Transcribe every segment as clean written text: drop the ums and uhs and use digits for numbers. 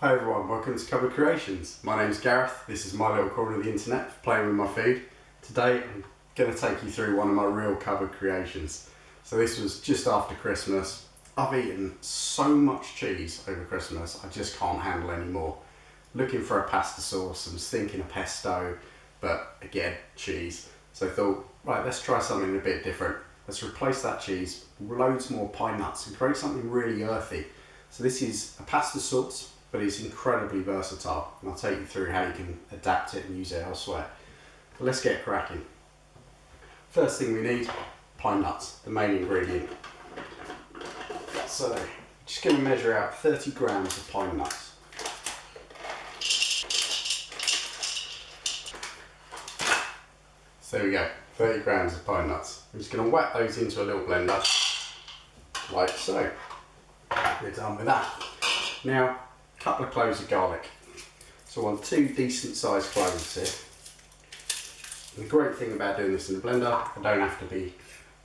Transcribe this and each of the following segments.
Hi everyone, welcome to Cupboard Creations. My name's Gareth, this is my little corner of the internet for playing with my food. Today I'm going to take you through one of my real cupboard creations. So this was just after Christmas. I've eaten so much cheese over Christmas, I just can't handle any more. Looking for a pasta sauce, I was thinking of pesto, but again, cheese. So I thought, right, let's try something a bit different. Let's replace that cheese with loads more pine nuts and create something really earthy. So this is a pasta sauce, but it's incredibly versatile, and I'll take you through how you can adapt it and use it elsewhere. But let's get cracking. First thing we need, pine nuts, the main ingredient. So just going to measure out 30 grams of pine nuts. So there we go, 30 grams of pine nuts. I'm just going to whack those into a little blender, like so. We're done with that. Now, a couple of cloves of garlic. So I want 2 decent sized cloves here. And the great thing about doing this in the blender, I don't have to be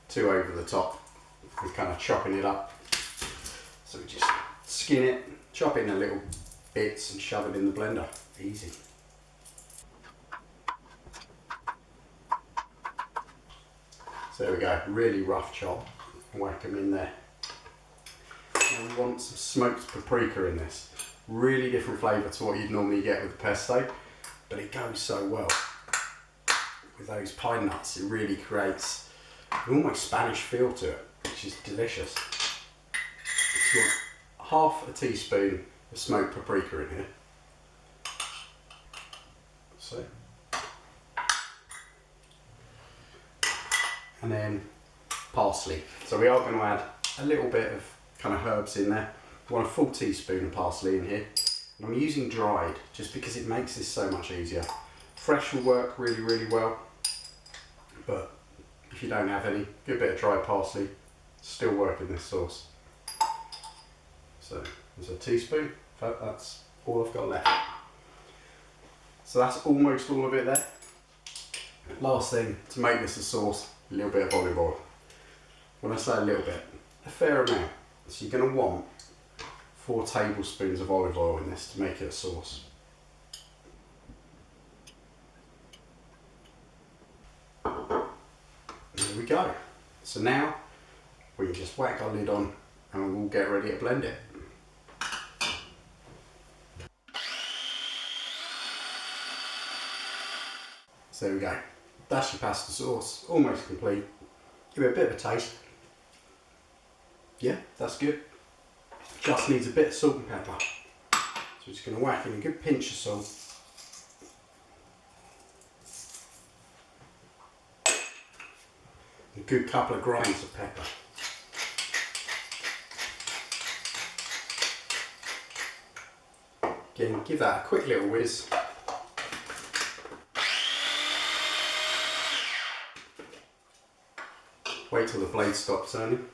too over the top with kind of chopping it up. So we just skin it, chop it in little bits and shove it in the blender. Easy. So there we go, really rough chop. Whack them in there. Now we want some smoked paprika in this. Really different flavour to what you'd normally get with the pesto, but it goes so well with those pine nuts. It really creates an almost Spanish feel to it, which is delicious. So half a teaspoon of smoked paprika in here. So, and then parsley. So we are going to add a little bit of kind of herbs in there. I want a full teaspoon of parsley in here, and I'm using dried just because it makes this so much easier. Fresh will work really well, but if you don't have any, good bit of dried parsley, still work in this sauce. So there's a teaspoon. In fact, that's all I've got left. So that's almost all of it there. Last thing to make this a sauce, a little bit of olive oil. When I say a little bit, a fair amount. So you're going to want 4 tablespoons of olive oil in this to make it a sauce. There we go. So now we can just whack our lid on and we'll get ready to blend it. So there we go. That's your pasta sauce, almost complete. Give it a bit of a taste. Yeah, that's good. Just needs a bit of salt and pepper. So we're just going to whack in a good pinch of salt. A good couple of grinds of pepper. Again, give that a quick little whiz. Wait till the blade stops turning,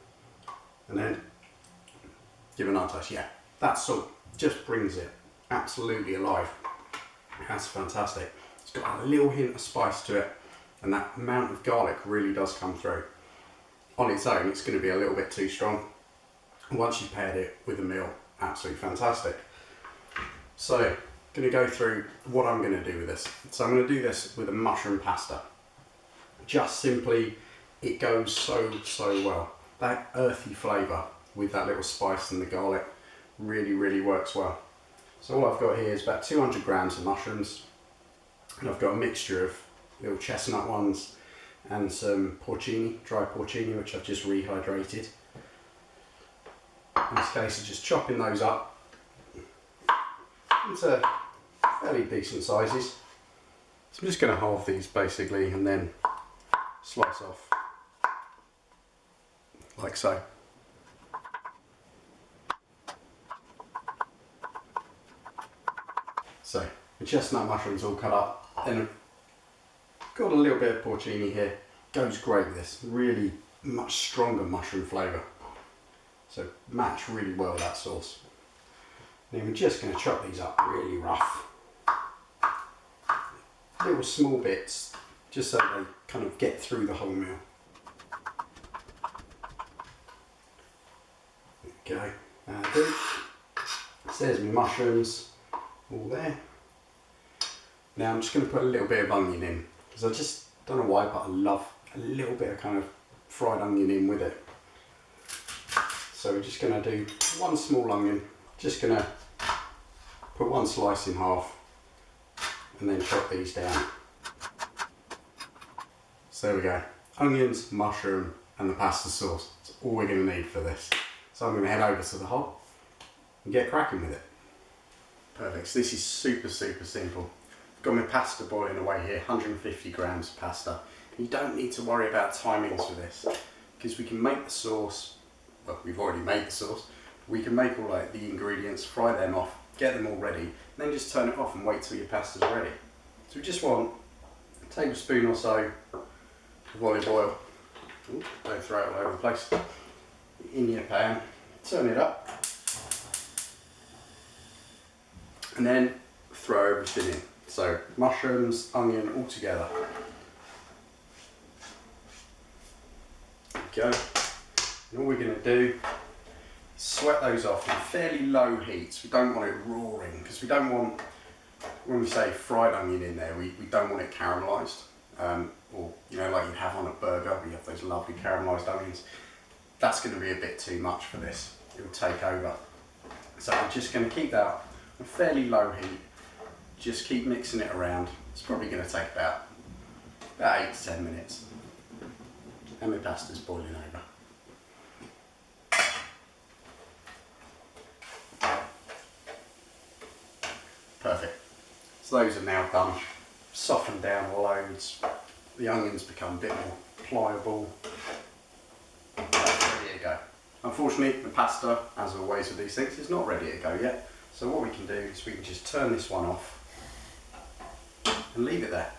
and then give an untouch. Yeah, that salt just brings it absolutely alive. That's fantastic. It's got a little hint of spice to it, and that amount of garlic really does come through. On its own, it's going to be a little bit too strong. Once you've paired it with a meal, absolutely fantastic. So, I'm going to go through what I'm going to do with this. So I'm going to do this with a mushroom pasta. Just simply, it goes so well. That earthy flavour with that little spice and the garlic really works well. So all I've got here is about 200 grams of mushrooms, and I've got a mixture of little chestnut ones and some porcini, dry porcini, which I've just rehydrated. In this case, I'm just chopping those up into fairly decent sizes. So I'm just going to halve these basically and then slice off like so. So the chestnut mushrooms all cut up, and got a little bit of porcini here. Goes great with this, really much stronger mushroom flavour. So match really well with that sauce. Then we're just going to chop these up really rough. Little small bits, just so they kind of get through the whole meal. There we go. So there's my mushrooms. all there. Now I'm just going to put a little bit of onion in, because I just don't know why, but I love a little bit of kind of fried onion in with it. So we're just going to do one small onion, just going to put one slice in half and then chop these down. So there we go, onions, mushroom and the pasta sauce. That's all we're going to need for this. So I'm going to head over to the hob and get cracking with it. Perfect, so this is super simple. I've got my pasta boiling away here, 150 grams of pasta. You don't need to worry about timings for this, because we can make the sauce, well, we've already made the sauce. We can make all like the ingredients, fry them off, get them all ready, and then just turn it off and wait till your pasta's ready. So we just want a tablespoon or so of olive oil. Ooh, don't throw it all over the place. In your pan, turn it up, and then throw everything in. So mushrooms, onion, all together. There we go. And all we're going to do is sweat those off in fairly low heats. We don't want it roaring, because we don't want, when we say fried onion in there, we don't want it caramelised. Or, you know, like you have on a burger, you have those lovely caramelised onions. That's going to be a bit too much for this. It will take over. So we're just going to keep that on a fairly low heat. Just keep mixing it around. It's probably going to take about 8 to 10 minutes. And my pasta's boiling over. Perfect. So those are now done. Softened down loads. The onions become a bit more pliable. That's ready to go. Unfortunately, the pasta, as always with these things, is not ready to go yet. So what we can do is we can just turn this one off and leave it there.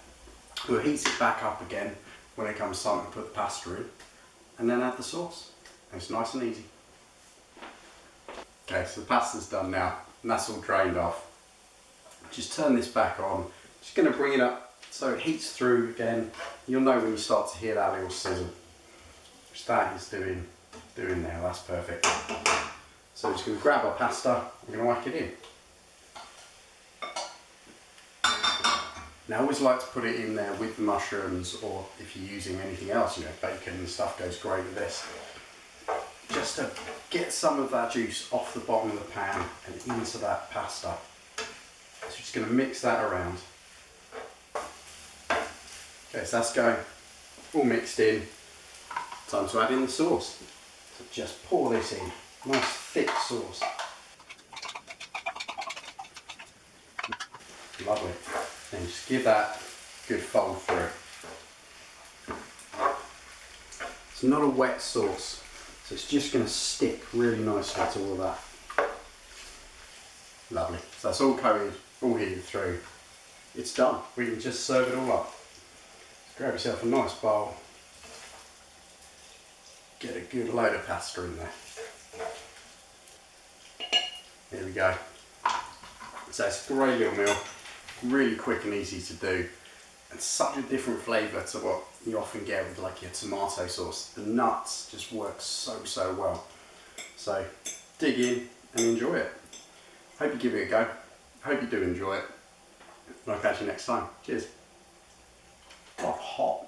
We'll heat it back up again when it comes time to put the pasta in, and then add the sauce. And it's nice and easy. Okay, so the pasta's done now, and that's all drained off. Just turn this back on. Just going to bring it up so it heats through again. You'll know when you start to hear that little sizzle, which that is doing now. That's perfect. So we're just going to grab our pasta, we're going to whack it in. Now I always like to put it in there with the mushrooms, or if you're using anything else, you know, bacon and stuff goes great with this. Just to get some of that juice off the bottom of the pan and into that pasta. So we're just going to mix that around. Okay, so that's going all mixed in. Time to add in the sauce. So just pour this in. Nice thick sauce. Lovely. And just give that a good fold through. It's not a wet sauce, so it's just going to stick really nicely to all of that. Lovely. So that's all coated, all heated through. It's done. We can just serve it all up. Grab yourself a nice bowl. Get a good load of pasta in there. There we go. So it's a great little meal. Really quick and easy to do, and such a different flavour to what you often get with like your tomato sauce. The nuts just work so well. So dig in and enjoy it. Hope you give it a go. Hope you do enjoy it. And I'll catch you next time. Cheers. Oh, hot.